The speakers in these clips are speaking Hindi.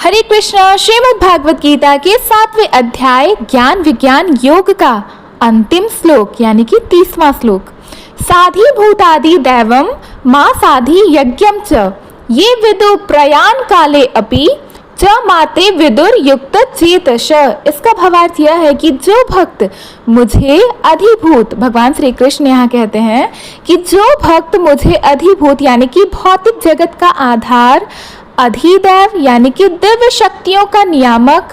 हरे कृष्णा। श्रीमद् भागवत गीता के 7वें अध्याय ज्ञान विज्ञान योग का अंतिम श्लोक यानी कि 30वां श्लोक। साधि भूतादि दैवम मां साधि यज्ञम च ये विदु प्रयाण काले अपि च माते विदुर युक्त चेतश। इसका भावार्थ यह है कि जो भक्त मुझे अधिभूत, भगवान श्री कृष्ण यहाँ कहते हैं कि जो भक्त मुझे अधिभूत यानी कि भौतिक जगत का आधार, अधिदैव यानी कि दिव्य शक्तियों का नियामक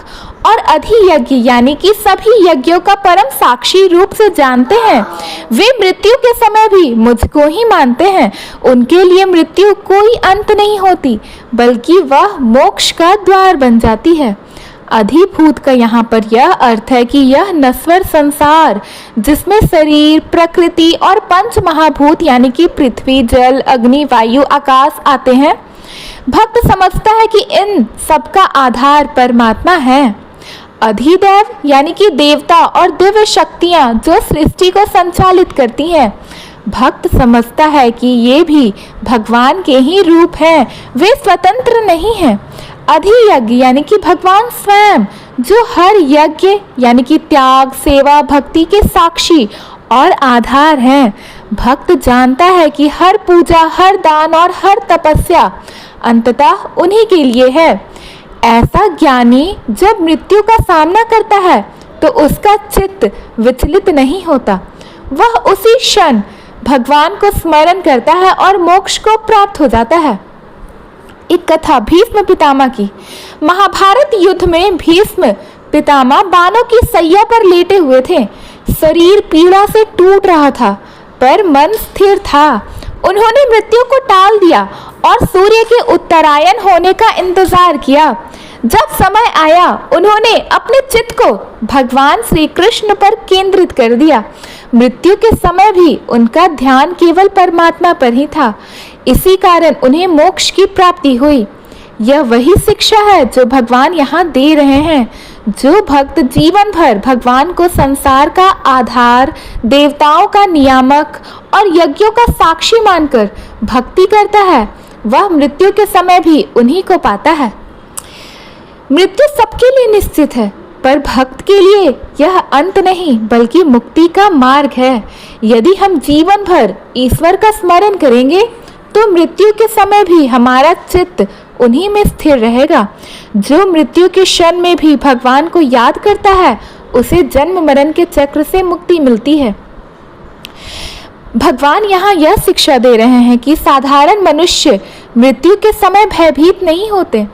और अधियज्ञ यानी कि सभी यज्ञों का परम साक्षी रूप से जानते हैं, वे मृत्यु के समय भी मुझको ही मानते हैं। उनके लिए मृत्यु कोई अंत नहीं होती बल्कि वह मोक्ष का द्वार बन जाती है। अधिभूत का यहाँ पर यह अर्थ है कि यह नश्वर संसार जिसमें शरीर, प्रकृति और पंच महाभूत यानी कि पृथ्वी, जल, अग्नि, वायु, आकाश आते हैं, भक्त समझता है कि इन सबका आधार परमात्मा है। अधिदैव यानी कि देवता और दिव्य शक्तियां जो सृष्टि को संचालित करती हैं, भक्त समझता है कि ये भी भगवान के ही रूप हैं, वे स्वतंत्र नहीं हैं। अधियज्ञ यानी कि भगवान स्वयं जो हर यज्ञ यानी कि त्याग, सेवा, भक्ति के साक्षी और आधार हैं। भक्त जानता है कि हर पूजा, हर दान और हर तपस्या अंततः उन्हीं के लिए है। ऐसा ज्ञानी जब मृत्यु का सामना करता है तो उसका चित्त विचलित नहीं होता, वह उसी क्षण भगवान को स्मरण करता है और मोक्ष को प्राप्त हो जाता है। एक कथा भीष्म पितामह की। महाभारत युद्ध में भीष्म पितामह बाणों की सैया पर लेटे हुए थे। शरीर पीड़ा से टूट रहा था पर मन स्थिर था। उन्होंने मृत्यु को टाल दिया और सूर्य के उत्तरायण होने का इंतजार किया। जब समय आया उन्होंने अपने चित्त को भगवान श्री कृष्ण पर केंद्रित कर दिया। मृत्यु के समय भी उनका ध्यान केवल परमात्मा पर ही था, इसी कारण उन्हें मोक्ष की प्राप्ति हुई। यह वही शिक्षा है जो भगवान यहाँ दे रहे हैं। जो भक्त जीवन भर भगवान को संसार का आधार, देवताओं का नियामक और यज्ञों का साक्षी मानकर भक्ति करता है, वह मृत्यु के समय भी उन्हीं को पाता है। मृत्यु सबके लिए निश्चित है पर भक्त के लिए यह अंत नहीं बल्कि मुक्ति का मार्ग है। यदि हम जीवन भर ईश्वर का स्मरण करेंगे तो मृत्यु के समय भी हमारा चित्त उन्हीं में स्थिर रहेगा। जो मृत्यु के क्षण में भी भगवान को याद करता है उसे जन्म मरण के चक्र से मुक्ति मिलती है। भगवान यहाँ यह शिक्षा दे रहे हैं कि साधारण मनुष्य मृत्यु के समय भयभीत नहीं होते।